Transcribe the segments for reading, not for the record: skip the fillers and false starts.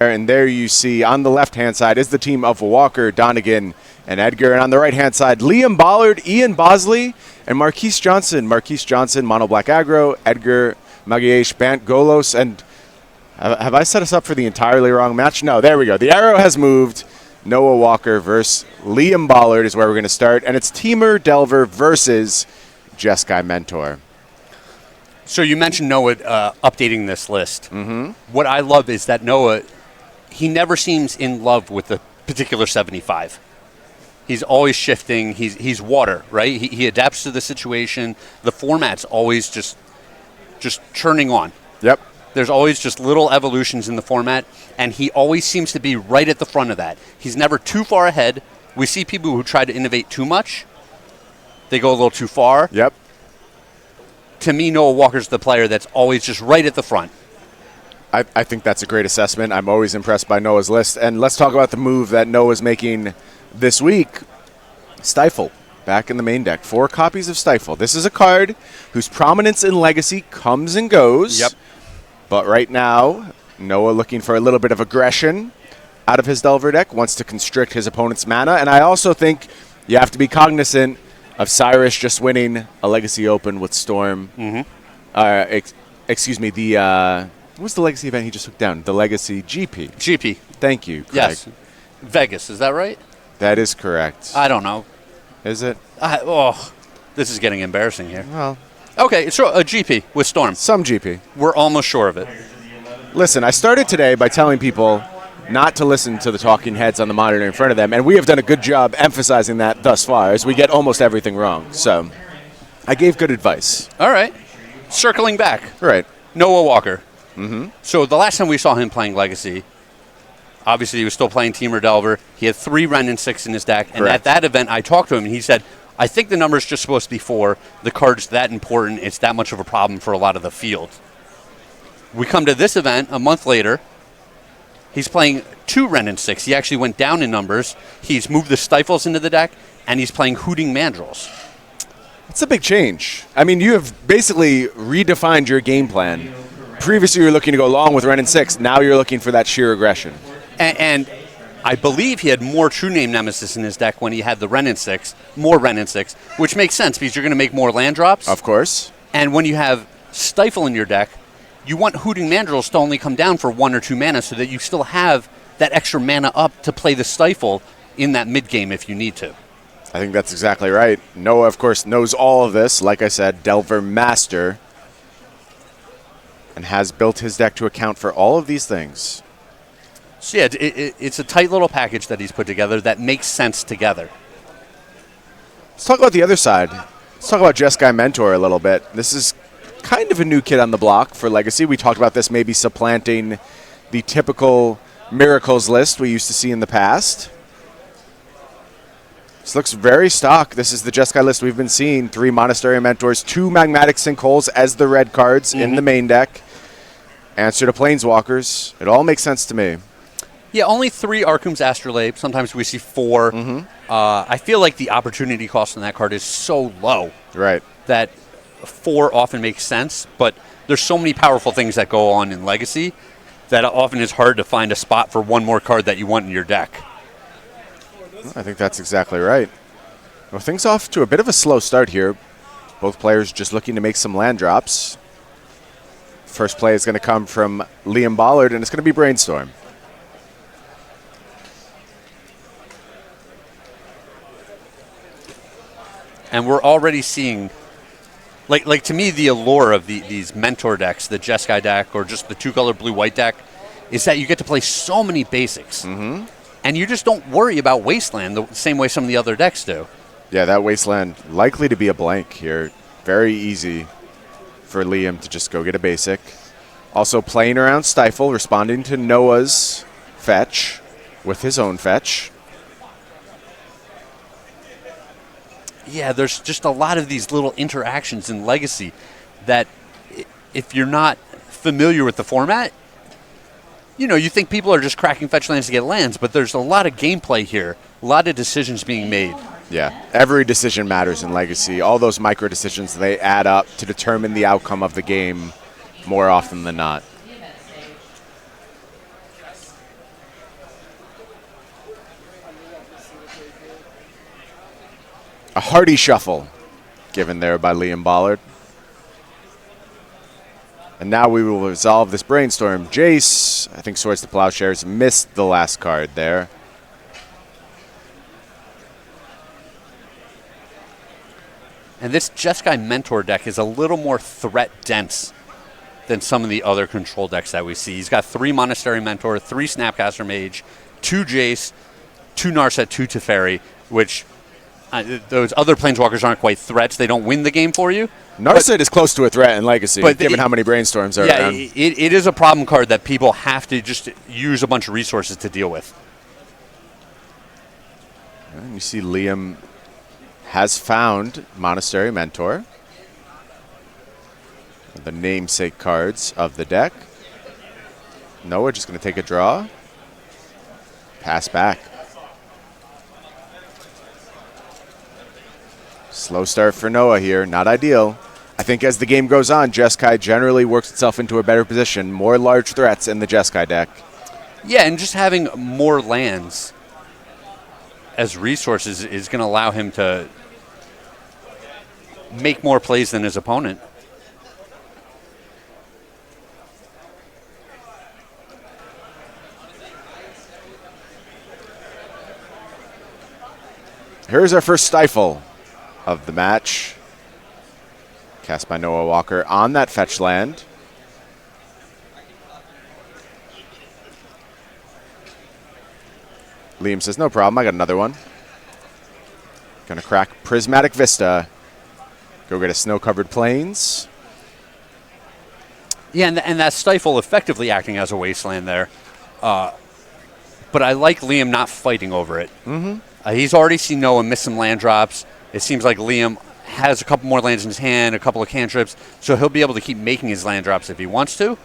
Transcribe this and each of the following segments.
And there you see on the left-hand side is the team of Walker, Donegan, and Edgar. And on the right-hand side, Liam Bollard, Ian Bosley, and Marquise Johnson. Marquise Johnson, Mono Black Aggro, Edgar, Magalhaes, Bant, Golos. And have I set us up for the entirely wrong match? No, there we go. The arrow has moved. Noah Walker versus Liam Bollard is where we're going to start. And it's Teamer Delver versus Jeskai Mentor. So you mentioned Noah updating this list. Mm-hmm. What I love is that Noah, he never seems in love with the particular 75. He's always shifting. He's water, right? He adapts to the situation. The format's always just churning on. Yep. There's always just little evolutions in the format, and he always seems to be right at the front of that. He's never too far ahead. We see people who try to innovate too much. They go a little too far. Yep. To me, Noah Walker's the player that's always just right at the front. I think that's a great assessment. I'm always impressed by Noah's list. And let's talk about the move that Noah's making this week. Stifle, back in the main deck. 4 copies of Stifle. This is a card whose prominence in Legacy comes and goes. Yep. But right now, Noah looking for a little bit of aggression out of his Delver deck, wants to constrict his opponent's mana. And I also think you have to be cognizant of Cyrus just winning a Legacy Open with Storm. Mm-hmm. Excuse me, what was the Legacy event he just took down? The Legacy GP. GP. Thank you, Craig. Yes. Vegas, is that right? That is correct. I don't know. Is it? This is getting embarrassing here. Well, okay, it's a GP with Storm. some GP. We're almost sure of it. Listen, I started today by telling people not to listen to the talking heads on the monitor in front of them, and we have done a good job emphasizing that thus far, as we get almost everything wrong. So I gave good advice. All right. Circling back. Right. Noah Walker. Mm-hmm. So the last time we saw him playing Legacy, obviously he was still playing Teamer Delver. He had 3 Ren and 6 in his deck. And Correct. at that event, I talked to him, and he said, I think the number's just supposed to be 4. The card's that important. It's that much of a problem for a lot of the field. We come to this event a month later. He's playing 2 Ren and 6. He actually went down in numbers. He's moved the Stifles into the deck, and he's playing Hooting Mandrills. It's a big change. I mean, you have basically redefined your game plan. Previously, you were looking to go long with Ren and 6. Now you're looking for that sheer aggression. And I believe he had more True Name Nemesis in his deck when he had the Ren and 6, more Ren and 6, which makes sense because you're going to make more land drops. Of course. And when you have Stifle in your deck, you want Hooting Mandrills to only come down for 1 or 2 mana so that you still have that extra mana up to play the Stifle in that mid-game if you need to. I think that's exactly right. Noah, of course, knows all of this. Like I said, Delver Master. And has built his deck to account for all of these things. So yeah, it's a tight little package that he's put together that makes sense together. Let's talk about the other side. Let's talk about Jeskai Mentor a little bit. This is kind of a new kid on the block for Legacy. We talked about this maybe supplanting the typical Miracles list we used to see in the past. This looks very stock. This is the Jeskai list we've been seeing. 3 Monastery Mentors, 2 Magmatic Sinkholes as the red cards in the main deck. Answer to Planeswalkers. It all makes sense to me. Yeah, only 3 Arcum's Astrolabe. Sometimes we see 4. I feel like the opportunity cost on that card is so low. Right. That 4 often makes sense, but there's so many powerful things that go on in Legacy that often it's hard to find a spot for one more card that you want in your deck. I think that's exactly right. Well, things off to a bit of a slow start here. Both players just looking to make some land drops. First play is going to come from Liam Bollard, and it's going to be Brainstorm. And we're already seeing, like to me, the allure of these Mentor decks, the Jeskai deck or just the 2-color blue-white deck, is that you get to play so many basics. And you just don't worry about Wasteland the same way some of the other decks do. Yeah, that Wasteland likely to be a blank here. Very easy for Liam to just go get a basic. Also playing around Stifle, responding to Noah's fetch with his own fetch. Yeah, there's just a lot of these little interactions in Legacy that if you're not familiar with the format, you know, you think people are just cracking fetch lands to get lands, but there's a lot of gameplay here, a lot of decisions being made. Yeah, every decision matters in Legacy. All those micro decisions, they add up to determine the outcome of the game more often than not. A hearty shuffle given there by Liam Bollard. And now we will resolve this brainstorm. Jace, I think Swords to Plowshares, missed the last card there. And this Jeskai Mentor deck is a little more threat dense than some of the other control decks that we see. He's got 3 Monastery Mentor, 3 Snapcaster Mage, 2 Jace, 2 Narset, 2 Teferi, which those other Planeswalkers aren't quite threats. They don't win the game for you. Narset is close to a threat in Legacy, given how many brainstorms are around. Yeah, it is a problem card that people have to just use a bunch of resources to deal with. And you see Liam has found Monastery Mentor, the namesake cards of the deck. Noah just going to take a draw. Pass back. Slow start for Noah here, not ideal. I think as the game goes on, Jeskai generally works itself into a better position. More large threats in the Jeskai deck. Yeah, and just having more lands as resources is going to allow him to make more plays than his opponent. Here's our first stifle of the match. Cast by Noah Walker on that fetch land. Liam says, no problem, I got another one. Gonna crack Prismatic Vista. Go get a snow-covered plains. Yeah, and that Stifle effectively acting as a wasteland there. But I like Liam not fighting over it. He's already seen Noah miss some land drops. It seems like Liam has a couple more lands in his hand, a couple of cantrips, so he'll be able to keep making his land drops if he wants to.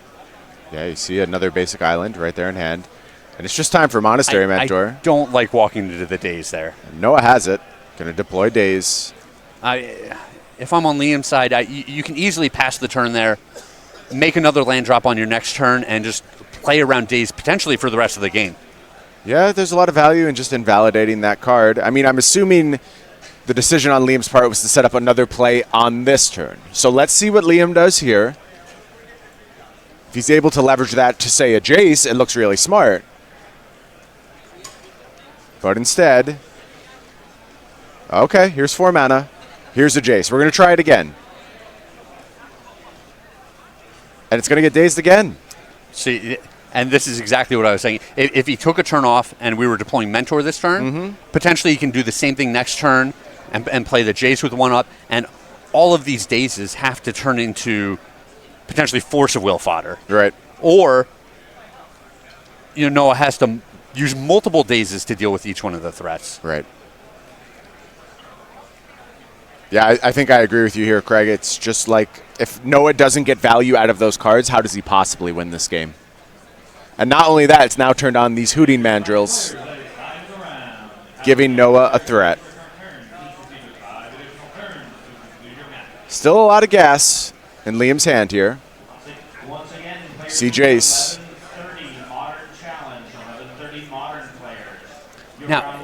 Yeah, you see another basic island right there in hand. And it's just time for Monastery Mentor. I don't like walking into the Daze there. Noah has it. Going to deploy Daze. If I'm on Liam's side, you can easily pass the turn there, make another land drop on your next turn, and just play around Daze potentially for the rest of the game. Yeah, there's a lot of value in just invalidating that card. I mean, I'm assuming the decision on Liam's part was to set up another play on this turn. So let's see what Liam does here. If he's able to leverage that to, say, a Jace, it looks really smart. But instead, okay, here's 4 mana. Here's a Jace. We're going to try it again. And it's going to get dazed again. See, and this is exactly what I was saying. If he took a turn off and we were deploying Mentor this turn, potentially he can do the same thing next turn and play the Jace with 1-up. And all of these dazes have to turn into potentially Force of Will fodder. Right. Or, Noah has to use multiple dazes to deal with each one of the threats. Right. Yeah, I think I agree with you here, Craig. It's just like, if Noah doesn't get value out of those cards, how does he possibly win this game? And not only that, it's now turned on these Hooting Mandrills, giving Noah a threat. Still a lot of gas in Liam's hand here. See Jace. Now,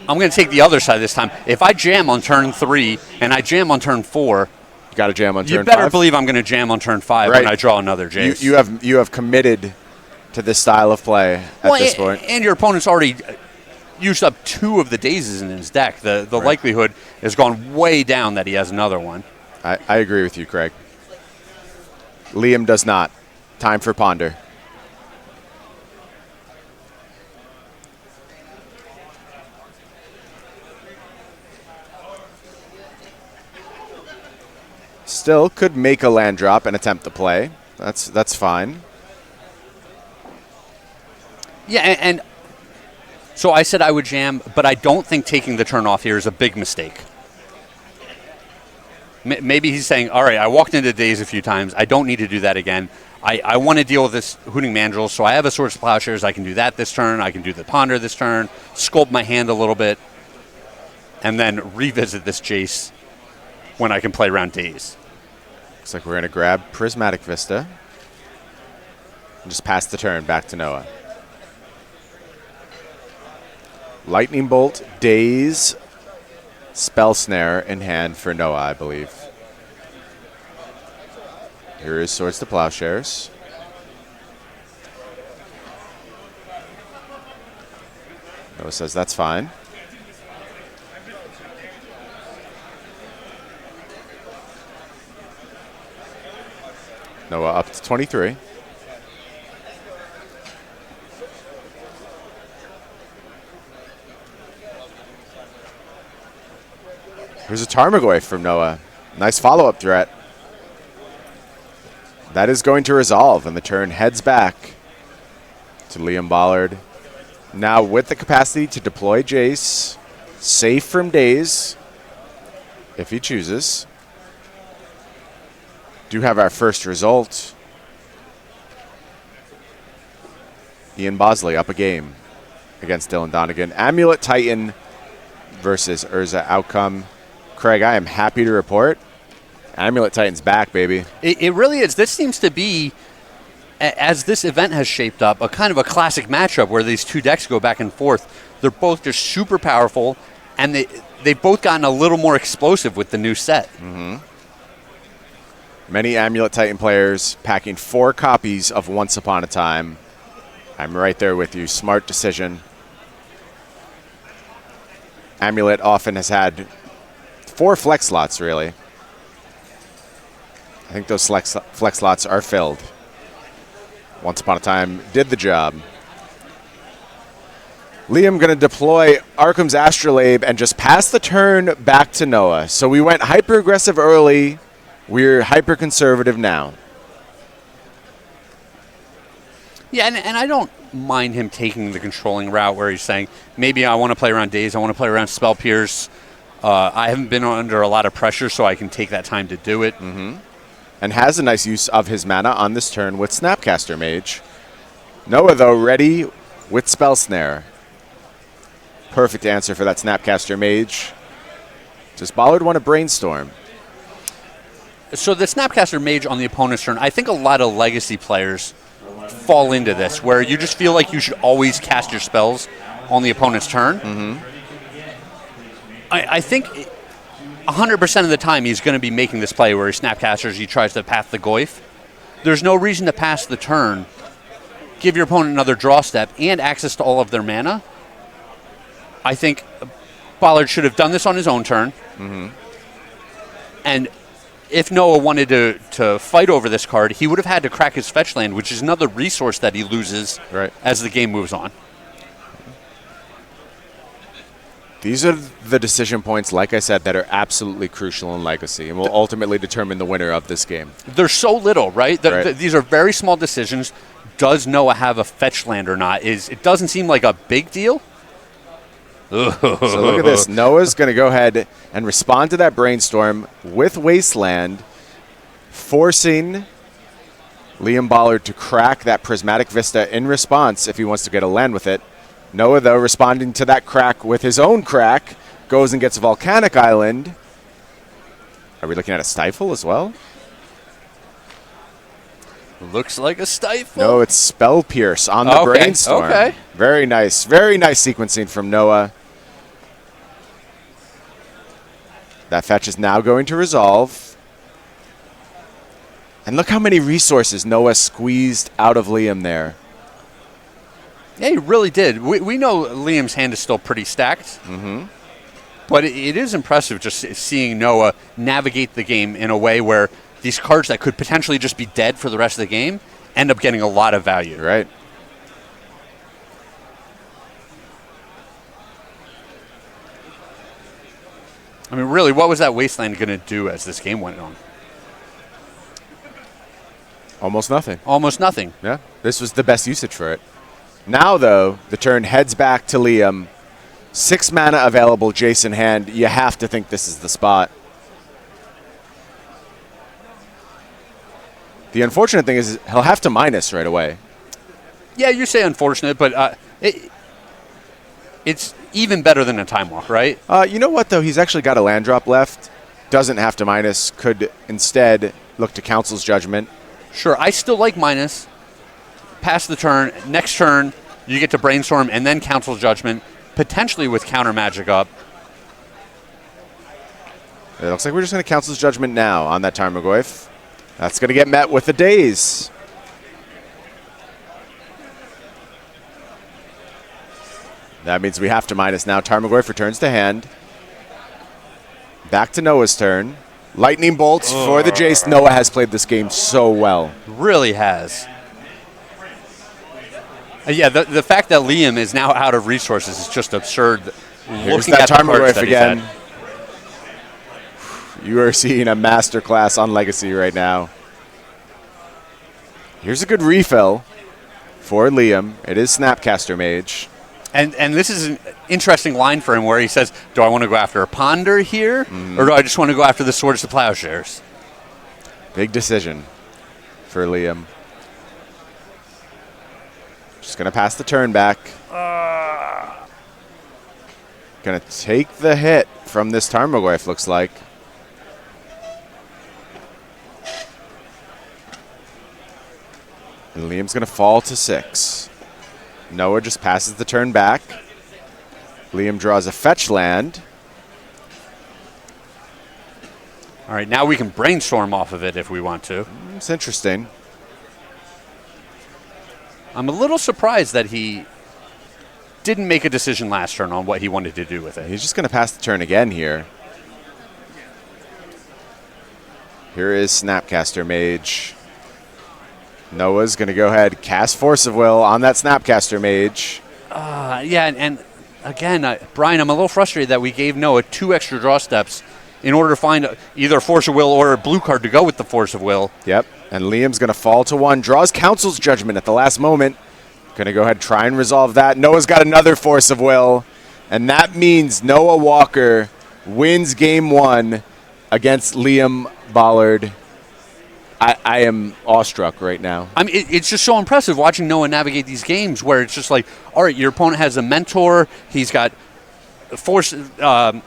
I'm going to take the other side this time. If I jam on turn 3 and I jam on turn 4, you got to jam on turn 5. You better believe I'm going to jam on turn 5 when I draw another Jace. You have committed to this style of play at this point. And your opponent's already used up 2 of the dazes in his deck. The likelihood has gone way down that he has another one. I agree with you, Craig. Liam does not. Time for Ponder. Still could make a land drop and attempt the play. That's fine. Yeah, and so I said I would jam, but I don't think taking the turn off here is a big mistake. Maybe he's saying, all right, I walked into Daze a few times. I don't need to do that again. I want to deal with this Hooting Mandrill, so I have a Swords to Plowshares. I can do that this turn. I can do the Ponder this turn, sculpt my hand a little bit, and then revisit this Jace when I can play around Daze. Looks like we're going to grab Prismatic Vista and just pass the turn back to Noah. Lightning Bolt, Daze, Spell Snare in hand for Noah, I believe. Here is Swords to Plowshares. Noah says that's fine. Noah up to 23. Here's a Tarmogoyf from Noah. Nice follow-up threat. That is going to resolve, and the turn heads back to Liam Bollard. Now with the capacity to deploy Jace, safe from Daze, if he chooses. Do have our first result. Ian Bosley up a game against Dylan Donegan. Amulet Titan versus Urza outcome. Craig, I am happy to report Amulet Titan's back, baby. It really is. This seems to be, as this event has shaped up, a kind of a classic matchup where these two decks go back and forth. They're both just super powerful, and they've both gotten a little more explosive with the new set. Mm-hmm. Many Amulet Titan players packing 4 copies of Once Upon a Time. I'm right there with you. Smart decision. Amulet often has had 4 flex slots, really. I think those flex slots are filled. Once Upon a Time did the job. Liam going to deploy Arkham's Astrolabe and just pass the turn back to Noah. So we went hyper-aggressive early. We're hyper-conservative now. Yeah, and I don't mind him taking the controlling route where he's saying, maybe I want to play around Daze, I want to play around Spell Pierce. I haven't been under a lot of pressure, so I can take that time to do it. Mm-hmm. And has a nice use of his mana on this turn with Snapcaster Mage. Noah, though, ready with Spell Snare. Perfect answer for that Snapcaster Mage. Does Bollard want to brainstorm? So the Snapcaster Mage on the opponent's turn, I think a lot of Legacy players fall into this, where you just feel like you should always cast your spells on the opponent's turn. Mm-hmm. I think 100% of the time he's going to be making this play where he Snapcasters, he tries to path the Goyf. There's no reason to pass the turn, give your opponent another draw step, and access to all of their mana. I think Bollard should have done this on his own turn. Mm-hmm. And if Noah wanted to fight over this card, he would have had to crack his fetch land, which is another resource that he loses as the game moves on. These are the decision points, like I said, that are absolutely crucial in Legacy and will ultimately determine the winner of this game. They're so little, right? These are very small decisions. Does Noah have a fetch land or not? It doesn't seem like a big deal. So look at this. Noah's going to go ahead and respond to that brainstorm with Wasteland, forcing Liam Bollard to crack that Prismatic Vista in response if he wants to get a land with it. Noah, though, responding to that crack with his own crack, goes and gets a Volcanic Island. Are we looking at a Stifle as well? Looks like a Stifle. No, it's Spell Pierce on the Brainstorm. Okay. Very nice sequencing from Noah. That fetch is now going to resolve. And look how many resources Noah squeezed out of Liam there. Yeah, he really did. We know Liam's hand is still pretty stacked. Mm-hmm. But it is impressive just seeing Noah navigate the game in a way where these cards that could potentially just be dead for the rest of the game end up getting a lot of value. Right. I mean, really, what was that Wasteland going to do as this game went on? Almost nothing. Almost nothing. Yeah, this was the best usage for it. Now, though, the turn heads back to Liam. 6 mana available, Jace in hand. You have to think this is the spot. The unfortunate thing is he'll have to minus right away. Yeah, you say unfortunate, but it's even better than a Time Walk, right? You know what, though? He's actually got a land drop left. Doesn't have to minus. Could instead look to Council's Judgment. Sure, I still like minus. Pass the turn. Next turn, you get to Brainstorm and then Council's Judgment. potentially with counter magic up. It looks like we're just going to Council's Judgment now on that Tarmogoyf. That's going to get met with a daze. That means we have to minus now. Tarmogoyf returns to hand. Back to Noah's turn. Lightning bolts for the Jace. Noah has played this game so well. Really has. Yeah, the fact that Liam is now out of resources is just absurd. Here's that Tarmogoyf again. You are seeing a masterclass on Legacy right now. Here's a good refill for Liam. It is Snapcaster Mage. And this is an interesting line for him where he says, do I want to go after a Ponder here, or do I just want to go after the Swords to Plowshares? Big decision for Liam. Just going to pass the turn back. Going to take the hit from this Tarmogoyf, looks like. And Liam's going to fall to 6. Noah just passes the turn back. Liam draws a fetch land. All right, now we can brainstorm off of it if we want to. It's interesting. I'm a little surprised that he didn't make a decision last turn on what he wanted to do with it. He's just going to pass the turn again here. Here is Snapcaster Mage. Noah's going to go ahead, cast Force of Will on that Snapcaster Mage. Yeah, and again, Brian, I'm a little frustrated that we gave Noah 2 extra draw steps in order to find either Force of Will or a blue card to go with the Force of Will. Yep, and Liam's going to fall to 1, draws Council's Judgment at the last moment. Going to go ahead and try and resolve that. Noah's got another Force of Will, and that means Noah Walker wins Game 1 against Liam Bollard. I am awestruck right now. I mean, it's just so impressive watching Noah navigate these games where it's just like, all right, your opponent has a Mentor, he's got Swords to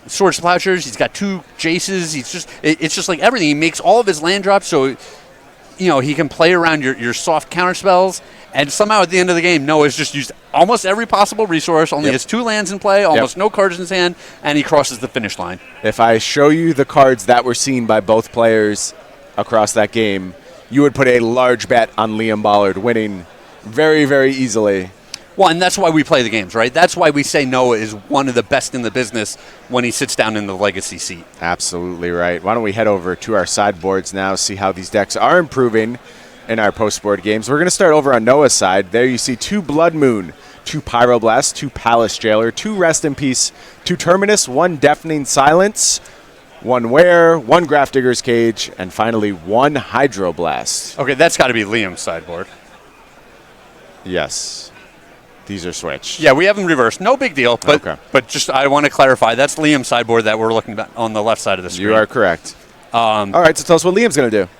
Plowshares, he's got 2 Jaces, it's just like everything. He makes all of his land drops so, he can play around your soft counter spells, and somehow at the end of the game, Noah's just used almost every possible resource, only has 2 lands in play, almost no cards in his hand, and he crosses the finish line. If I show you the cards that were seen by both players across that game, you would put a large bet on Liam Bollard winning very, very easily. Well, and that's why we play the games, right? That's why we say Noah is one of the best in the business when he sits down in the Legacy seat. Absolutely right. Why don't we head over to our sideboards now, see how these decks are improving in our post-board games. We're going to start over on Noah's side. There you see 2 Blood Moon, 2 Pyroblast, 2 Palace Jailer, 2 Rest in Peace, 2 Terminus, 1 Deafening Silence, 1 Wear, 1 Grafdigger's Cage, and finally 1 Hydroblast. Okay, that's got to be Liam's sideboard. Yes. These are switched. Yeah, we have them reversed. No big deal, but just I want to clarify, that's Liam's sideboard that we're looking at on the left side of the screen. You are correct. All right, so tell us what Liam's going to do.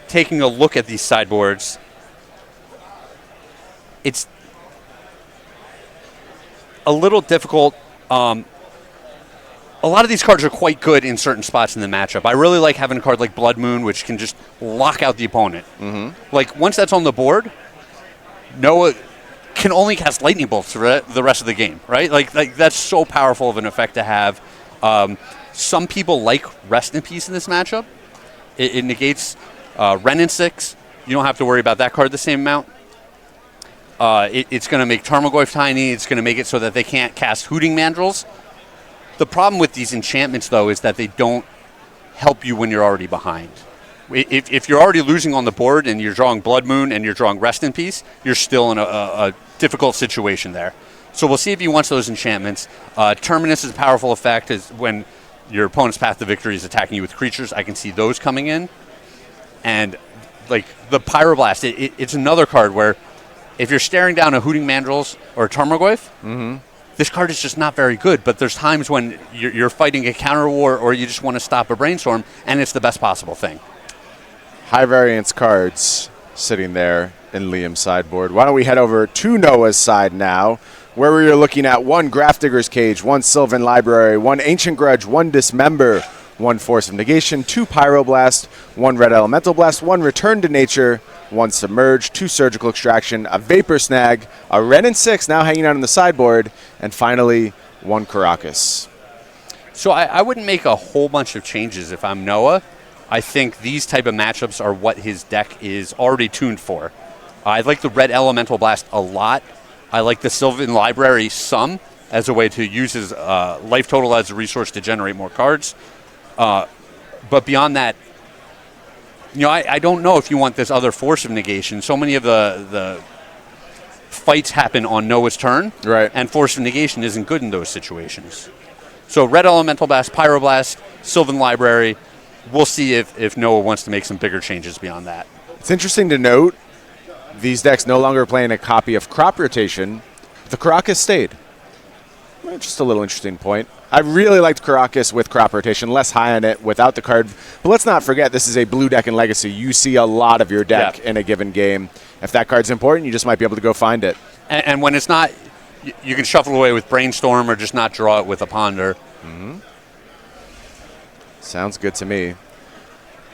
Taking a look at these sideboards, it's a little difficult. A lot of these cards are quite good in certain spots in the matchup. I really like having a card like Blood Moon, which can just lock out the opponent. Like, once that's on the board, Noah can only cast Lightning Bolts for the rest of the game, right? Like that's so powerful of an effect to have. Some people like Rest in Peace in this matchup. It negates Wrenn and 6. You don't have to worry about that card the same amount. It's going to make Tarmogoyf tiny. It's going to make it so that they can't cast Hooting Mandrills. The problem with these enchantments, though, is that they don't help you when you're already behind. If you're already losing on the board and you're drawing Blood Moon and you're drawing Rest in Peace, you're still in a difficult situation there. So we'll see if he wants those enchantments. Terminus is a powerful effect is when your opponent's path to victory is attacking you with creatures. I can see those coming in. And like the Pyroblast, it's another card where if you're staring down a Hooting Mandrills or a Tarmogoyf, this card is just not very good, but there's times when you're fighting a counter war or you just want to stop a brainstorm, and it's the best possible thing. High variance cards sitting there in Liam's sideboard. Why don't we head over to Noah's side now, where we are looking at 1 Grafdigger's Cage, 1 Sylvan Library, 1 Ancient Grudge, 1 Dismember, 1 Force of Negation, 2 Pyroblast, 1 Red Elemental Blast, 1 Return to Nature, 1 Submerge, 2 Surgical Extraction, a Vapor Snag, a Ren and 6 now hanging out on the sideboard, and finally 1 Caracas. So I wouldn't make a whole bunch of changes if I'm Noah. I think these type of matchups are what his deck is already tuned for. I like the Red Elemental Blast a lot. I like the Sylvan Library some as a way to use his life total as a resource to generate more cards. But beyond that, I don't know if you want this other Force of Negation. So many of the fights happen on Noah's turn, right? And Force of Negation isn't good in those situations. So Red Elemental Blast, Pyroblast, Sylvan Library. We'll see if Noah wants to make some bigger changes beyond that. It's interesting to note these decks no longer playing a copy of Crop Rotation. The Caracas stayed. Well, just a little interesting point. I really liked Caracas with Crop Rotation, less high on it without the card. But let's not forget, this is a blue deck in Legacy. You see a lot of your deck in a given game. If that card's important, you just might be able to go find it. And when it's not, you can shuffle away with Brainstorm or just not draw it with a Ponder. Mm-hmm. Sounds good to me.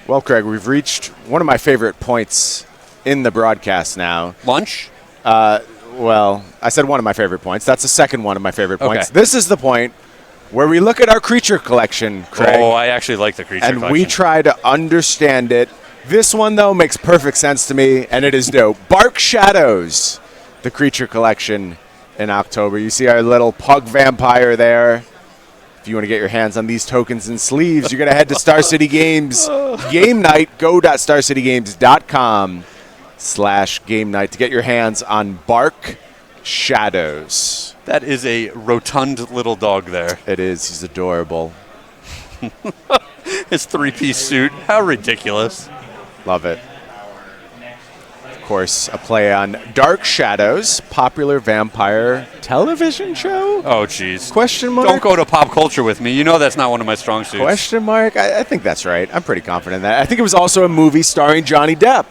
Well, Craig, we've reached one of my favorite points in the broadcast now. Lunch? Well, I said one of my favorite points. That's the second one of my favorite points. Okay. This is the point where we look at our creature collection, Craig. Oh, I actually like the creature collection. And we try to understand it. This one, though, makes perfect sense to me, and it is dope. Bark Shadows, the creature collection in October. You see our little pug vampire there. If you want to get your hands on these tokens and sleeves, you're going to head to Star City Games Game Night. Go.starcitygames.com/game night to get your hands on Bark Shadows. That is a rotund little dog there. It is. He's adorable. His 3-piece suit. How ridiculous. Love it. Of course, a play on Dark Shadows, popular vampire television show? Oh, jeez. Question mark? Don't go to pop culture with me. You know that's not one of my strong suits. Question mark? I think that's right. I'm pretty confident in that. I think it was also a movie starring Johnny Depp.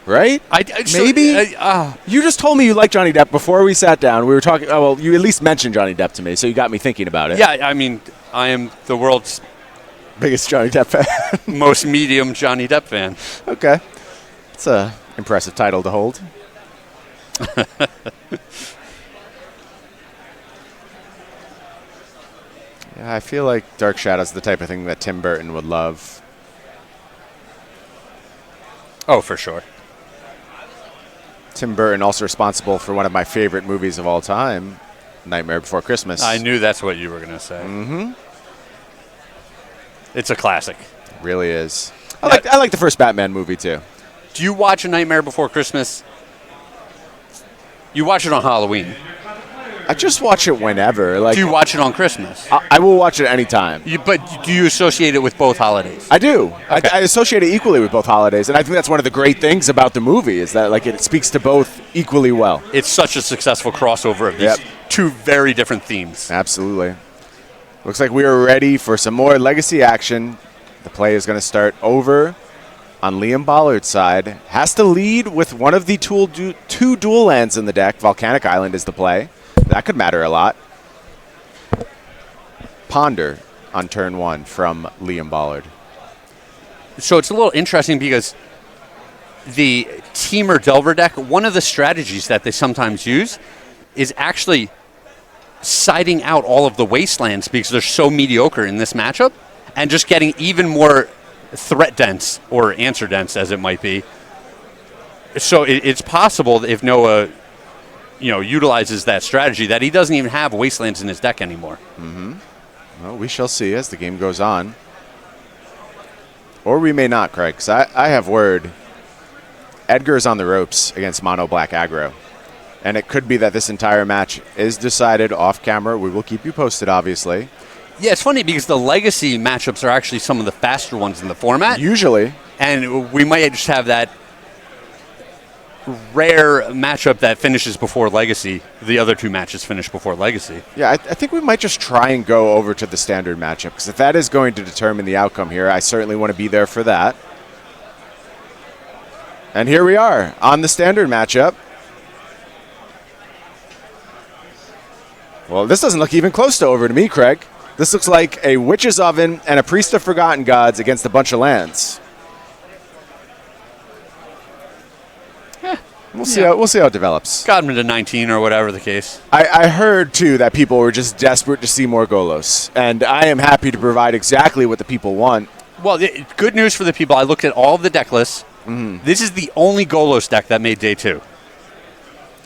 Right? Maybe? You just told me you like Johnny Depp before we sat down. We were talking. Oh, well, you at least mentioned Johnny Depp to me, so you got me thinking about it. Yeah, I mean, I am the world's biggest Johnny Depp fan. Most medium Johnny Depp fan. Okay. It's an impressive title to hold. Yeah, I feel like Dark Shadows is the type of thing that Tim Burton would love. Oh, for sure. Tim Burton, also responsible for one of my favorite movies of all time, Nightmare Before Christmas. I knew that's what you were going to say. Mm-hmm. It's a classic. It really is. I like the first Batman movie, too. Do you watch A Nightmare Before Christmas? You watch it on Halloween. I just watch it whenever. Do you watch it on Christmas? I will watch it anytime. But do you associate it with both holidays? I do. Okay. I associate it equally with both holidays, and I think that's one of the great things about the movie is that it speaks to both equally well. It's such a successful crossover of these two very different themes. Absolutely. Looks like we are ready for some more Legacy action. The play is going to start over on Liam Bollard's side. Has to lead with one of the two dual lands in the deck. Volcanic Island is the play. That could matter a lot. Ponder on turn 1 from Liam Bollard. So it's a little interesting because the Teamer Delver deck, one of the strategies that they sometimes use is actually siding out all of the wastelands because they're so mediocre in this matchup and just getting even more threat dense or answer dense as it might be. So it's possible that if Noah utilizes that strategy that he doesn't even have wastelands in his deck anymore. Mm-hmm. Well, we shall see as the game goes on. Or we may not, Craig, because I have word Edgar is on the ropes against Mono Black Aggro. And it could be that this entire match is decided off camera. We will keep you posted, obviously. Yeah, it's funny because the Legacy matchups are actually some of the faster ones in the format. Usually. And we might just have that rare matchup that finishes before Legacy. The other two matches finish before Legacy. Yeah, I think we might just try and go over to the standard matchup, because if that is going to determine the outcome here, I certainly want to be there for that. And here we are on the standard matchup. Well, this doesn't look even close to over to me, Craig. This looks like a Witch's Oven and a Priest of Forgotten Gods against a bunch of lands. We'll see how it develops. Got him to 19 or whatever the case. I heard, too, that people were just desperate to see more Golos. And I am happy to provide exactly what the people want. Well, good news for the people. I looked at all of the deck lists. Mm-hmm. This is the only Golos deck that made day 2.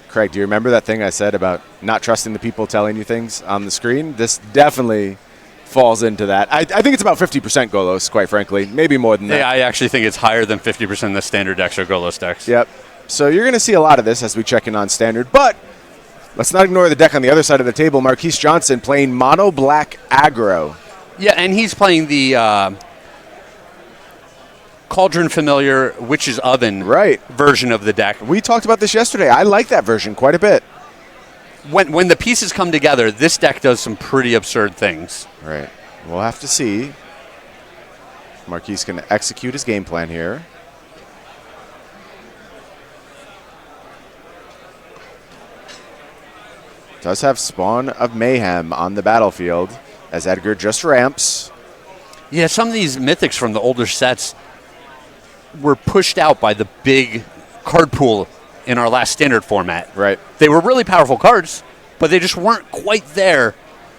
Craig, do you remember that thing I said about not trusting the people telling you things on the screen? This definitely falls into that. I think it's about 50% Golos, quite frankly. Maybe more than that. Yeah, I actually think it's higher than 50% of the standard decks are Golos decks. Yep. So you're going to see a lot of this as we check in on standard. But let's not ignore the deck on the other side of the table. Magalhaes Johnson playing mono black aggro. Yeah, and he's playing the Cauldron Familiar Witch's Oven version of the deck. We talked about this yesterday. I like that version quite a bit. When the pieces come together, this deck does some pretty absurd things. Right. We'll have to see. Magalhaes can execute his game plan here. Does have Spawn of Mayhem on the battlefield as Edgar just ramps. Yeah, some of these mythics from the older sets were pushed out by the big card pool in our last standard format. Right. They were really powerful cards, but they just weren't quite there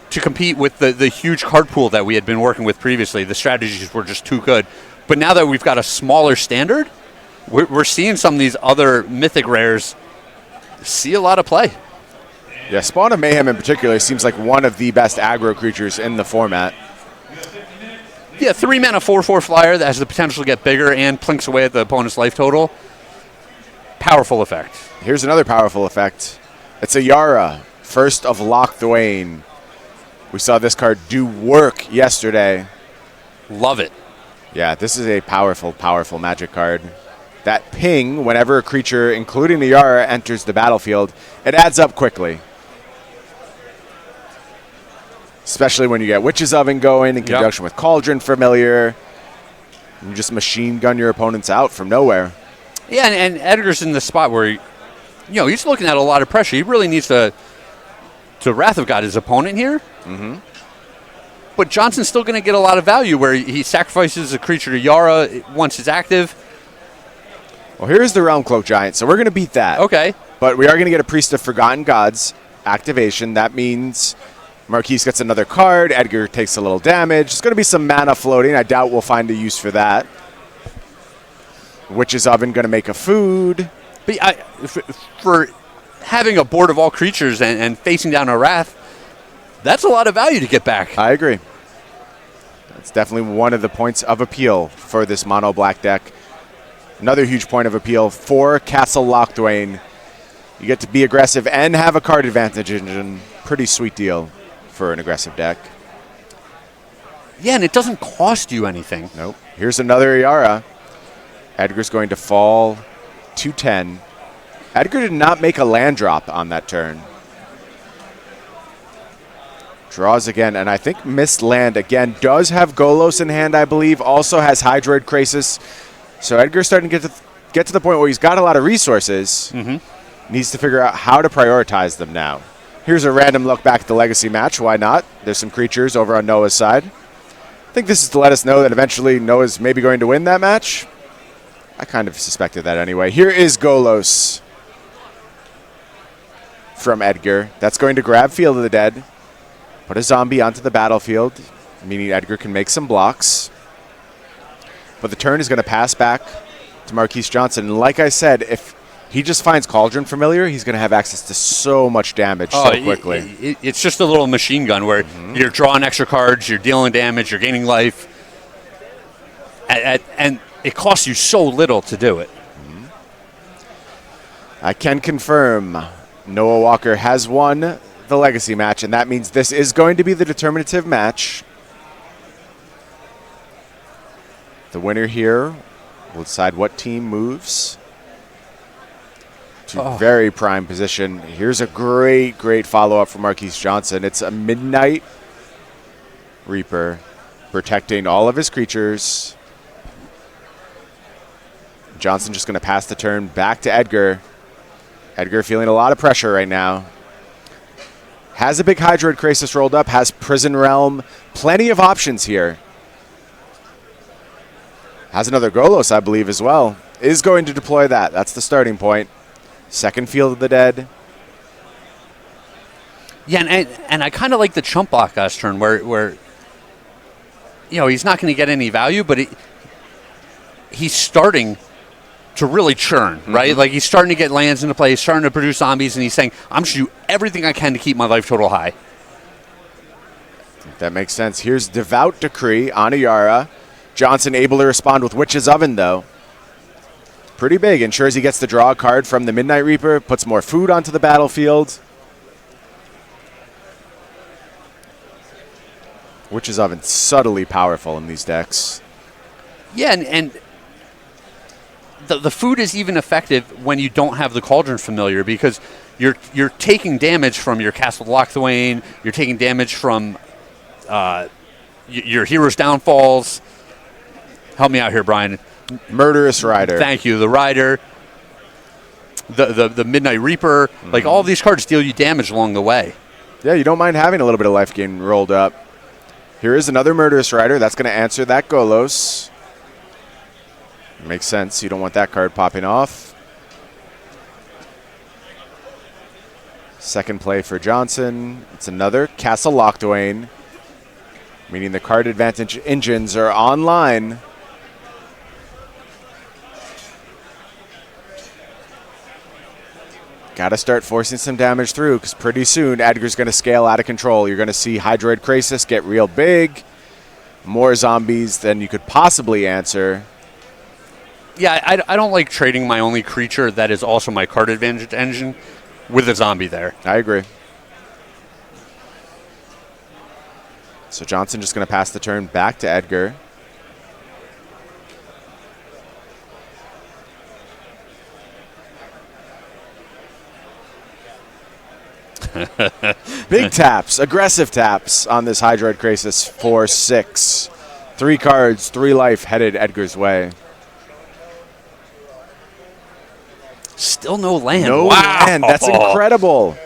to compete with the huge card pool that we had been working with previously. The strategies were just too good. But now that we've got a smaller standard, we're seeing some of these other mythic rares see a lot of play. Yeah, Spawn of Mayhem in particular seems like one of the best aggro creatures in the format. Yeah, 3-mana 4/4 flyer that has the potential to get bigger and plinks away at the opponent's life total. Powerful effect. Here's another powerful effect. It's a Yara, first of Loch Thwain. We saw this card do work yesterday. Love it. Yeah, this is a powerful, powerful magic card. That ping, whenever a creature, including the Yara, enters the battlefield, it adds up quickly. Especially when you get Witch's Oven going in conjunction with Cauldron Familiar. You just machine gun your opponents out from nowhere. Yeah, and Edgar's in the spot where, he's looking at a lot of pressure. He really needs to Wrath of God his opponent here. Mm-hmm. But Johnson's still going to get a lot of value where he sacrifices a creature to Yara once it's active. Well, here's the Realm Cloak Giant, so we're going to beat that. Okay. But we are going to get a Priest of Forgotten Gods activation. That means Magalhaes gets another card. Edgar takes a little damage. There's going to be some mana floating. I doubt we'll find a use for that. Witch's Oven going to make a food. But for having a board of all creatures and facing down a Wrath, that's a lot of value to get back. I agree. That's definitely one of the points of appeal for this mono black deck. Another huge point of appeal for Castle Loch Thwain. You get to be aggressive and have a card advantage engine. Pretty sweet deal for an aggressive deck. Yeah, and it doesn't cost you anything. Nope. Here's another Yara. Edgar's going to fall to 10. Edgar did not make a land drop on that turn. Draws again, and I think missed land again. Does have Golos in hand, I believe. Also has Hydroid Krasis. So Edgar's starting to get to the point where he's got a lot of resources. Mm-hmm. Needs to figure out how to prioritize them now. Here's a random look back at the Legacy match. Why not? There's some creatures over on Noah's side. I think this is to let us know that eventually Noah's maybe going to win that match. I kind of suspected that anyway. Here is Golos from Edgar. That's going to grab Field of the Dead. Put a zombie onto the battlefield, meaning Edgar can make some blocks. But the turn is going to pass back to Magalhaes Johnson. And like I said, if he just finds Cauldron Familiar, he's going to have access to so much damage so quickly. It's just a little machine gun where you're drawing extra cards, you're dealing damage, you're gaining life. And it costs you so little to do it. I can confirm Noah Walker has won the Legacy match, and that means this is going to be the determinative match. The winner here will decide what team moves to very prime position. Here's a great, great follow-up from Magalhaes Johnson. It's a Midnight Reaper protecting all of his creatures. Johnson just going to pass the turn back to Edgar. Edgar feeling a lot of pressure right now. Has a big Hydroid Krasis rolled up, has Prison Realm. Plenty of options here. Has another Golos, I believe, as well. Is going to deploy that. That's the starting point. Second Field of the Dead. Yeah, and I kind of like the chump block last turn where he's not going to get any value, but he's starting to really churn, right? Like he's starting to get lands into play, he's starting to produce zombies, and he's saying, I'm just going to do everything I can to keep my life total high. That makes sense. Here's Devout Decree on Yara. Johnson able to respond with Witch's Oven, though. Pretty big. Ensures he gets to draw a card from the Midnight Reaper, puts more food onto the battlefield. Witch's Oven, subtly powerful in these decks. Yeah, and the food is even effective when you don't have the Cauldron Familiar, because you're taking damage from your Castle Lochthwain, you're taking damage from your Hero's Downfalls. Help me out here, Brian. Murderous Rider. Thank you. The Rider, the Midnight Reaper, like all of these cards deal you damage along the way. Yeah, you don't mind having a little bit of life gain rolled up. Here is another Murderous Rider. That's going to answer that Golos. Makes sense. You don't want that card popping off. Second play for Johnson. It's another Castle Lochthwain, meaning the card advantage engines are online. Got to start forcing some damage through, because pretty soon Edgar's going to scale out of control. You're going to see Hydroid Krasis get real big. More zombies than you could possibly answer. Yeah, I don't like trading my only creature that is also my card advantage engine with a zombie there. I agree. So Johnson just going to pass the turn back to Edgar. Big taps, aggressive taps on this Hydroid Krasis. 4/6. 3 cards, 3 life headed Edgar's way. Still no land. No land. That's incredible.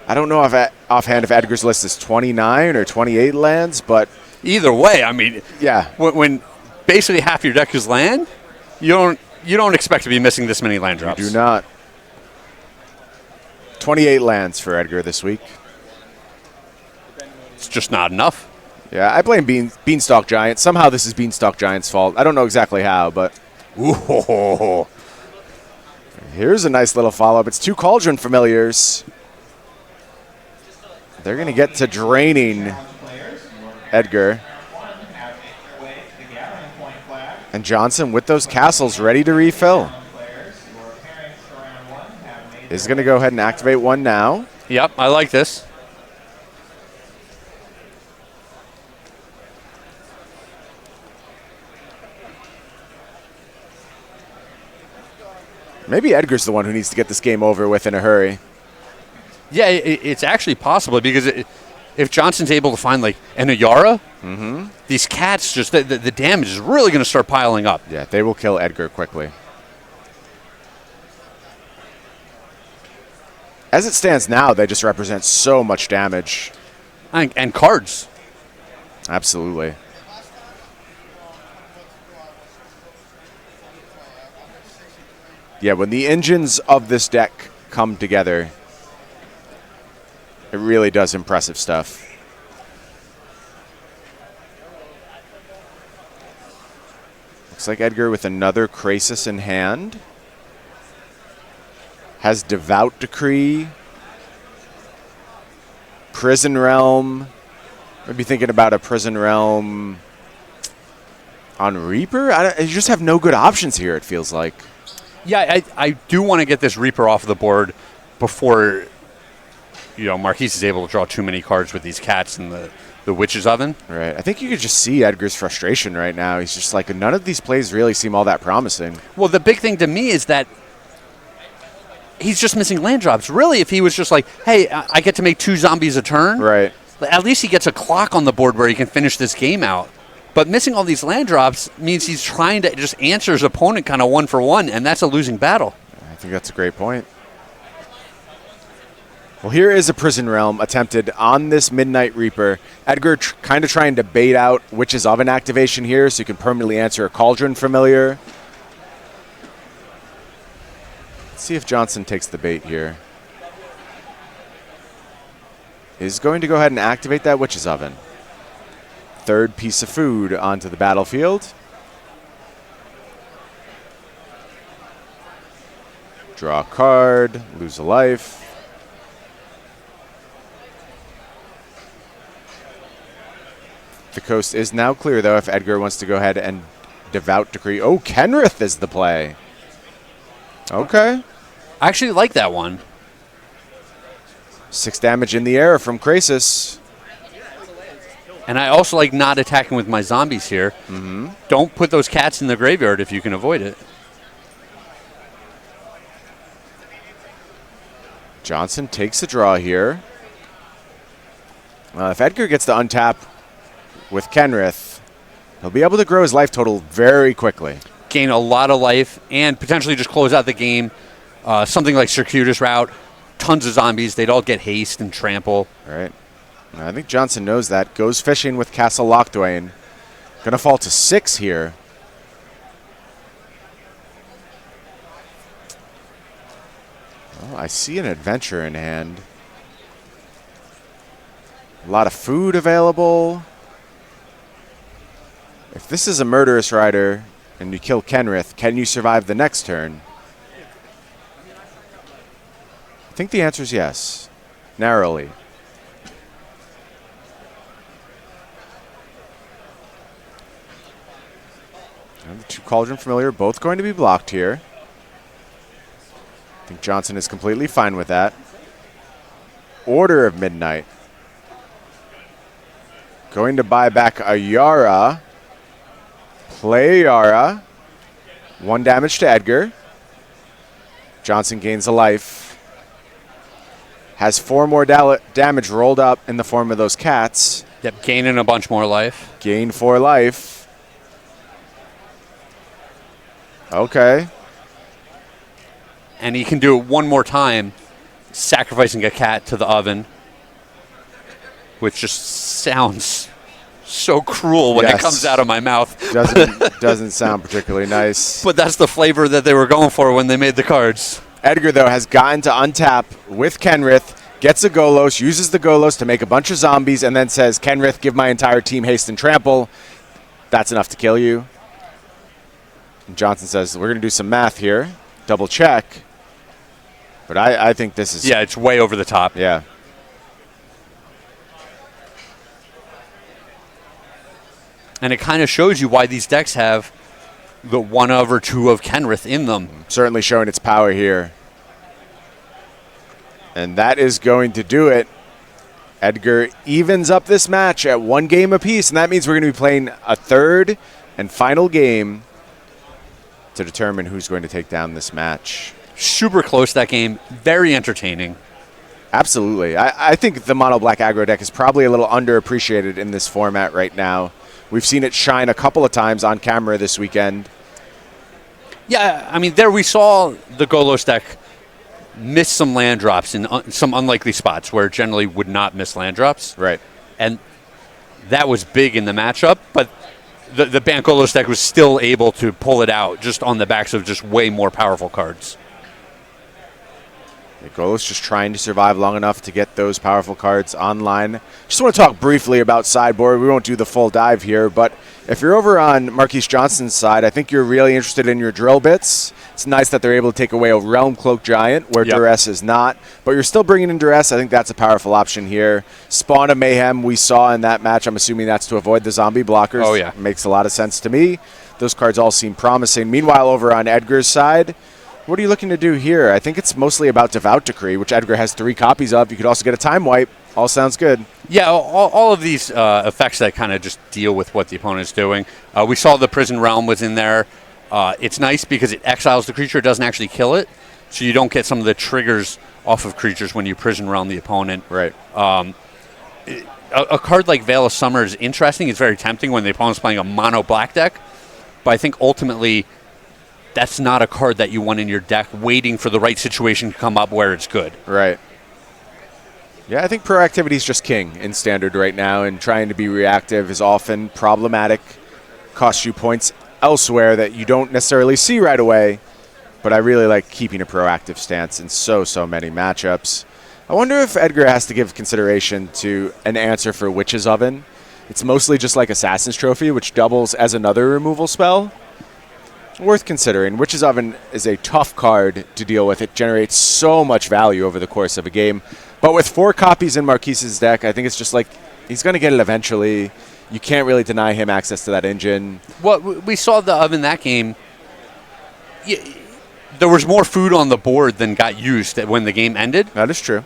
I don't know if offhand if Edgar's list is 29 or 28 lands, but either way, I mean, yeah. When basically half your deck is land, you don't expect to be missing this many land drops. You do not. 28 lands for Edgar this week. It's just not enough. Yeah, I blame Beanstalk Giant. Somehow this is Beanstalk Giant's fault. I don't know exactly how, but... Ooh. Here's a nice little follow-up. It's 2 Cauldron Familiars. They're going to get to draining Edgar. And Johnson with those castles ready to refill. Is going to go ahead and activate one now. Yep, I like this. Maybe Edgar's the one who needs to get this game over with in a hurry. Yeah, it's actually possible, because if Johnson's able to find like an Ayara, these cats, just the damage is really going to start piling up. Yeah, they will kill Edgar quickly. As it stands now, they just represent so much damage. And cards. Absolutely. Yeah, when the engines of this deck come together, it really does impressive stuff. Looks like Edgar with another Krasis in hand. Has Devout Decree. Prison Realm. Maybe thinking about a Prison Realm on Reaper? You just have no good options here, it feels like. Yeah, I do want to get this Reaper off the board before Magalhaes is able to draw too many cards with these cats and the Witch's Oven. Right. I think you could just see Edgar's frustration right now. He's just like, none of these plays really seem all that promising. Well, the big thing to me is that he's just missing land drops. Really, if he was just like, hey, I get to make 2 zombies a turn, right? At least he gets a clock on the board where he can finish this game out. But missing all these land drops means he's trying to just answer his opponent kind of 1 for 1, and that's a losing battle. I think that's a great point. Well, here is a Prison Realm attempted on this Midnight Reaper. Edgar kind of trying to bait out Witch's Oven activation here so you can permanently answer a Cauldron Familiar. Let's see if Johnson takes the bait here. Is going to go ahead and activate that Witch's Oven. Third piece of food onto the battlefield. Draw a card, lose a life. The coast is now clear, though, if Edgar wants to go ahead and Devout Decree. Oh, Kenrith is the play. Okay. I actually like that one. 6 damage in the air from Krasis. And I also like not attacking with my zombies here. Don't put those cats in the graveyard if you can avoid it. Johnson takes a draw here. If Edgar gets to untap with Kenrith, he'll be able to grow his life total very quickly. Gain a lot of life and potentially just close out the game. Something like Circuitous Route, tons of zombies. They'd all get haste and trample. All right. I think Johnson knows that. Goes fishing with Castle Lochduin. Going to fall to 6 here. Well, I see an adventure in hand. A lot of food available. If this is a Murderous Rider and you kill Kenrith, can you survive the next turn? I think the answer is yes. Narrowly. And the 2 Cauldron Familiar both going to be blocked here. I think Johnson is completely fine with that. Order of Midnight. Going to buy back a Yara. Play Yara. 1 damage to Edgar. Johnson gains a life. Has 4 more damage rolled up in the form of those cats. Yep, gaining a bunch more life. Gain 4 life. Okay. And he can do it one more time, sacrificing a cat to the oven, which just sounds so cruel when it comes out of my mouth. Doesn't sound particularly nice. But that's the flavor that they were going for when they made the cards. Edgar, though, has gotten to untap with Kenrith, gets a Golos, uses the Golos to make a bunch of zombies, and then says, Kenrith, give my entire team haste and trample. That's enough to kill you. And Johnson says, we're going to do some math here. Double check. But I think this is... Yeah, it's way over the top. Yeah. And it kind of shows you why these decks have the 1 of or 2 of Kenrith in them. Certainly showing its power here. And that is going to do it. Edgar evens up this match at 1 game apiece, and that means we're going to be playing a 3rd and final game to determine who's going to take down this match. Super close, that game. Very entertaining. Absolutely. I think the mono black aggro deck is probably a little underappreciated in this format right now. We've seen it shine a couple of times on camera this weekend. Yeah, I mean, there we saw the Golos deck miss some land drops in some unlikely spots where it generally would not miss land drops. Right. And that was big in the matchup, but the Bant Golos deck was still able to pull it out just on the backs of just way more powerful cards. Golos just trying to survive long enough to get those powerful cards online. Just want to talk briefly about Sideboard. We won't do the full dive here, but if you're over on Magalhaes Johnson's side, I think you're really interested in your drill bits. It's nice that they're able to take away a Realm Cloak Giant where Duress is not, but you're still bringing in Duress. I think that's a powerful option here. Spawn of Mayhem we saw in that match. I'm assuming that's to avoid the zombie blockers. Oh, yeah. Makes a lot of sense to me. Those cards all seem promising. Meanwhile, over on Edgar's side, what are you looking to do here? I think it's mostly about Devout Decree, which Edgar has 3 copies of. You could also get a Time Wipe. All sounds good. Yeah, all of these effects that kind of just deal with what the opponent's doing. We saw the Prison Realm was in there. It's nice because it exiles the creature. It doesn't actually kill it, so you don't get some of the triggers off of creatures when you Prison Realm the opponent. Right. A card like Veil of Summer is interesting. It's very tempting when the opponent's playing a mono black deck, but I think ultimately that's not a card that you want in your deck waiting for the right situation to come up where it's good. Right. Yeah, I think proactivity is just king in Standard right now, and trying to be reactive is often problematic, costs you points elsewhere that you don't necessarily see right away, but I really like keeping a proactive stance in so many matchups. I wonder if Edgar has to give consideration to an answer for Witch's Oven. It's mostly just like Assassin's Trophy, which doubles as another removal spell. Worth considering. Witch's Oven is a tough card to deal with. It generates so much value over the course of a game. But with 4 copies in Marquise's deck, I think it's just like he's going to get it eventually. You can't really deny him access to that engine. Well, we saw the Oven that game. There was more food on the board than got used when the game ended. That is true.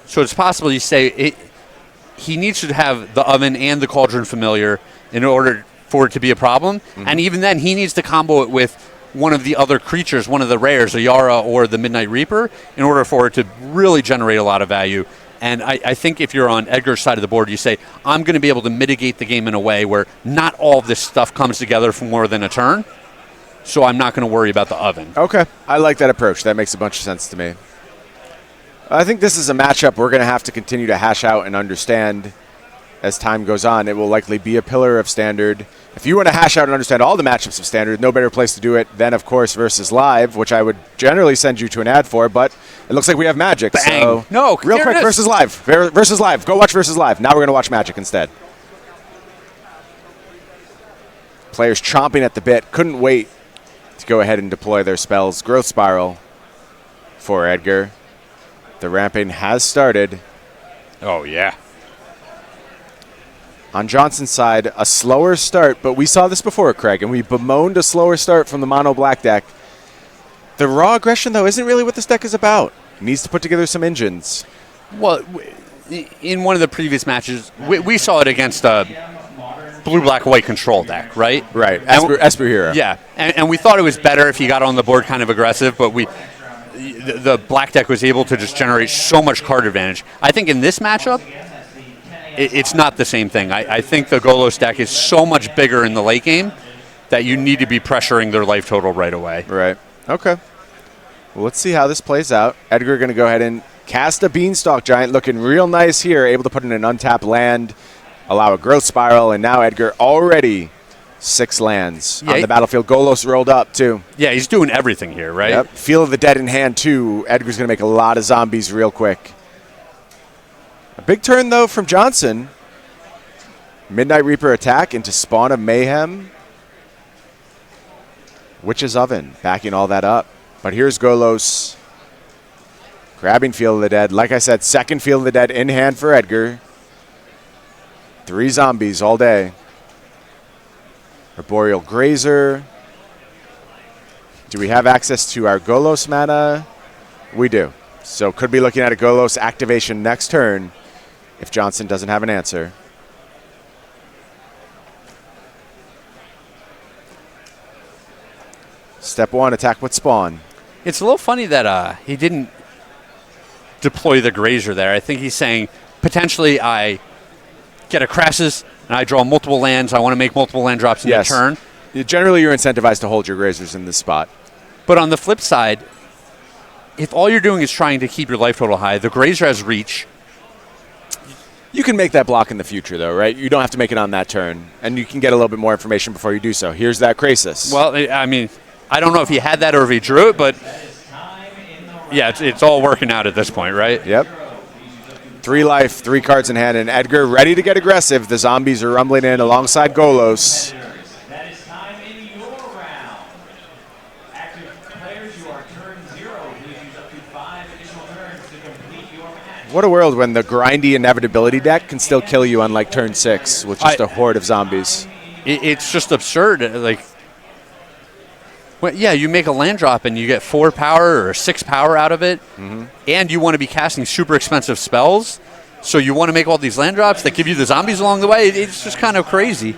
So it's possible you say he needs to have the Oven and the Cauldron Familiar in order for it to be a problem. Mm-hmm. And even then, he needs to combo it with one of the other creatures, one of the rares, a Yara or the Midnight Reaper, in order for it to really generate a lot of value. And I think if you're on Edgar's side of the board, you say, I'm going to be able to mitigate the game in a way where not all of this stuff comes together for more than a turn, so I'm not going to worry about the Oven. Okay. I like that approach. That makes a bunch of sense to me. I think this is a matchup we're going to have to continue to hash out and understand as time goes on. It will likely be a pillar of Standard. If you want to hash out and understand all the matchups of Standard, no better place to do it than, of course, Versus Live, which I would generally send you to an ad for, but it looks like we have Magic. Bang. So No, real quick, Versus Live. Versus Live. Go watch Versus Live. Now we're going to watch Magic instead. Players chomping at the bit. Couldn't wait to go ahead and deploy their spells. Growth Spiral for Edgar. The ramping has started. Oh, yeah. On Johnson's side, a slower start, but we saw this before, Craig, and we bemoaned a slower start from the mono black deck. The raw aggression, though, isn't really what this deck is about. It needs to put together some engines. Well, in one of the previous matches, we saw it against a blue, black, white control deck, right? Right, Esper Hero. Yeah, and we thought it was better if he got on the board kind of aggressive, but the black deck was able to just generate so much card advantage. I think in this matchup, it's not the same thing. I think the Golos deck is so much bigger in the late game that you need to be pressuring their life total right away. Right. Okay. Well, let's see how this plays out. Edgar going to go ahead and cast a Beanstalk Giant, looking real nice here, able to put in an untapped land, allow a Growth Spiral, and now Edgar already 6 lands on the battlefield. Golos rolled up, too. Yeah, he's doing everything here, right? Yep. Feel of the Dead in hand, too. Edgar's going to make a lot of zombies real quick. A big turn, though, from Johnson. Midnight Reaper attack into Spawn of Mayhem. Witch's Oven, backing all that up. But here's Golos grabbing Field of the Dead. Like I said, second Field of the Dead in hand for Edgar. 3 zombies all day. Arboreal Grazer. Do we have access to our Golos mana? We do. So could be looking at a Golos activation next turn if Johnson doesn't have an answer. Step 1, attack with Spawn. It's a little funny that he didn't deploy the Grazer there. I think he's saying, potentially I get a Crassus and I draw multiple lands. I want to make multiple land drops in the turn. Generally, you're incentivized to hold your Grazers in this spot. But on the flip side, if all you're doing is trying to keep your life total high, the Grazer has reach. You can make that block in the future, though, right? You don't have to make it on that turn, and you can get a little bit more information before you do so. Here's that Crassus. Well, I mean, I don't know if he had that or if he drew it, but yeah, it's all working out at this point, right? Yep. 3 life, 3 cards in hand, and Edgar ready to get aggressive. The zombies are rumbling in alongside Golos. What a world when the grindy inevitability deck can still kill you on like turn 6 with just a horde of zombies. It's just absurd. Like, well, yeah, you make a land drop and you get 4 power or 6 power out of it, and you want to be casting super expensive spells, so you want to make all these land drops that give you the zombies along the way. It's just kind of crazy.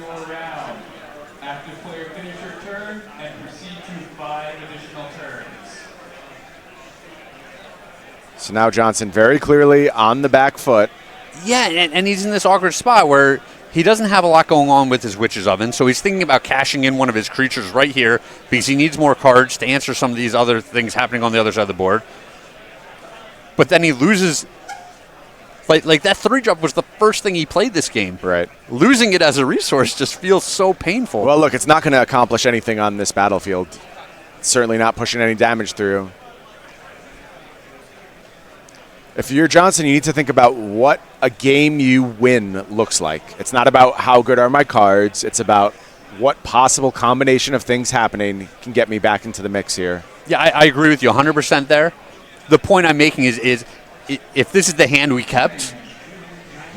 So now Johnson very clearly on the back foot. Yeah, and he's in this awkward spot where he doesn't have a lot going on with his Witch's Oven, so he's thinking about cashing in one of his creatures right here because he needs more cards to answer some of these other things happening on the other side of the board. But then he loses Like that 3-drop was the first thing he played this game. Right. Losing it as a resource just feels so painful. Well, look, it's not going to accomplish anything on this battlefield. It's certainly not pushing any damage through. If you're Johnson, you need to think about what a game you win looks like. It's not about how good are my cards. It's about what possible combination of things happening can get me back into the mix here. Yeah, I agree with you 100% there. The point I'm making is if this is the hand we kept,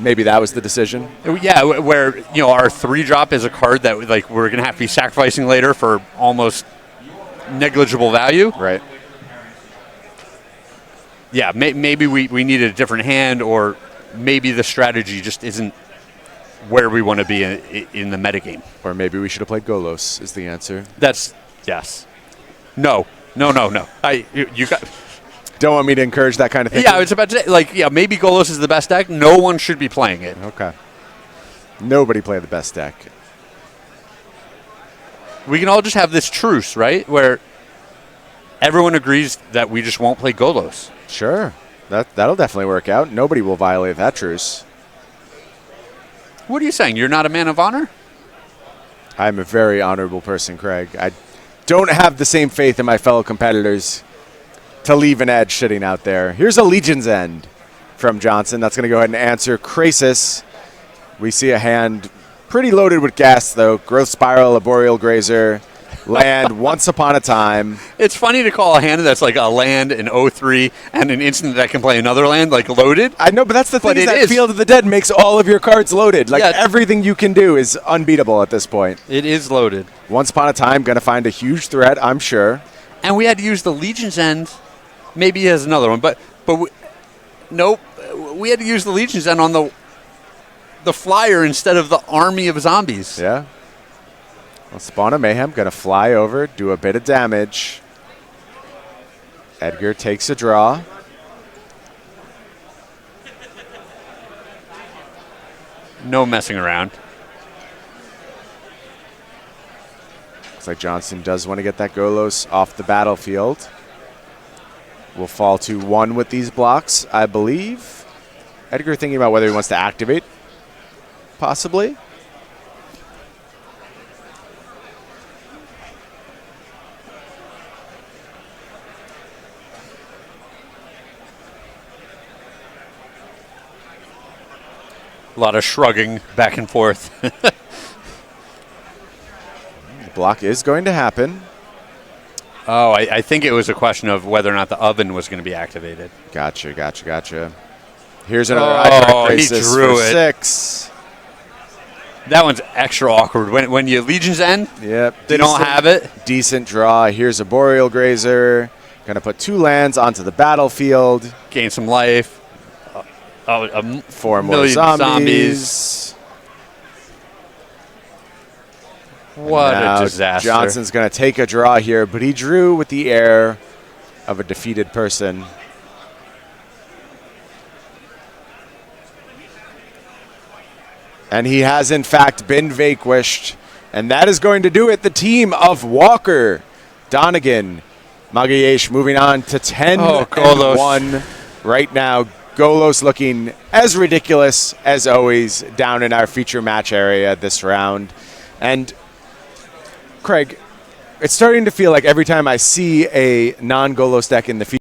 maybe that was the decision. Yeah, where our 3-drop is a card that like we're gonna have to be sacrificing later for almost negligible value. Right. Yeah, maybe we needed a different hand, or maybe the strategy just isn't where we want to be in the metagame. Or maybe we should have played Golos is the answer. That's yes. No. You got. Don't want me to encourage that kind of thing. Yeah, I was about to say, maybe Golos is the best deck. No one should be playing it. Okay. Nobody play the best deck. We can all just have this truce, right? Where everyone agrees that we just won't play Golos. Sure. That'll definitely work out. Nobody will violate that truce. What are you saying? You're not a man of honor? I'm a very honorable person, Craig. I don't have the same faith in my fellow competitors to leave an edge sitting out there. Here's a Legion's End from Johnson. That's going to go ahead and answer Krasis. We see a hand pretty loaded with gas, though. Growth Spiral, Arboreal Grazer, land, Once Upon a Time. It's funny to call a hand that's like a land, an 0-3, and an instant that can play another land, like loaded. I know, but that's the thing, is that Field of the Dead makes all of your cards loaded. Like, everything you can do is unbeatable at this point. It is loaded. Once Upon a Time, going to find a huge threat, I'm sure. And we had to use the Legion's End. Maybe he has another one, but nope. We had to use the Legion's End on the flyer instead of the army of zombies. Yeah. Well, Spawn of Mayhem going to fly over, do a bit of damage. Edgar takes a draw. No messing around. Looks like Johnson does want to get that Golos off the battlefield. We'll fall to 1 with these blocks, I believe. Edgar thinking about whether he wants to activate, possibly. A lot of shrugging back and forth. The block is going to happen. Oh, I think it was a question of whether or not the oven was going to be activated. Gotcha. Here's another he drew for it. 6. That one's extra awkward. When you Legion's End, yep, they don't have it. Decent draw. Here's a Boreal Grazer. Going to put 2 lands onto the battlefield. Gain some life. 4 more zombies. What a disaster. Johnson's going to take a draw here, but he drew with the air of a defeated person. And he has, in fact, been vanquished. And that is going to do it. The team of Walker, Donegan, Magalhaes moving on to 10-1 right now. Golos looking as ridiculous as always down in our feature match area this round. And Craig, it's starting to feel like every time I see a non-Golos deck in the feature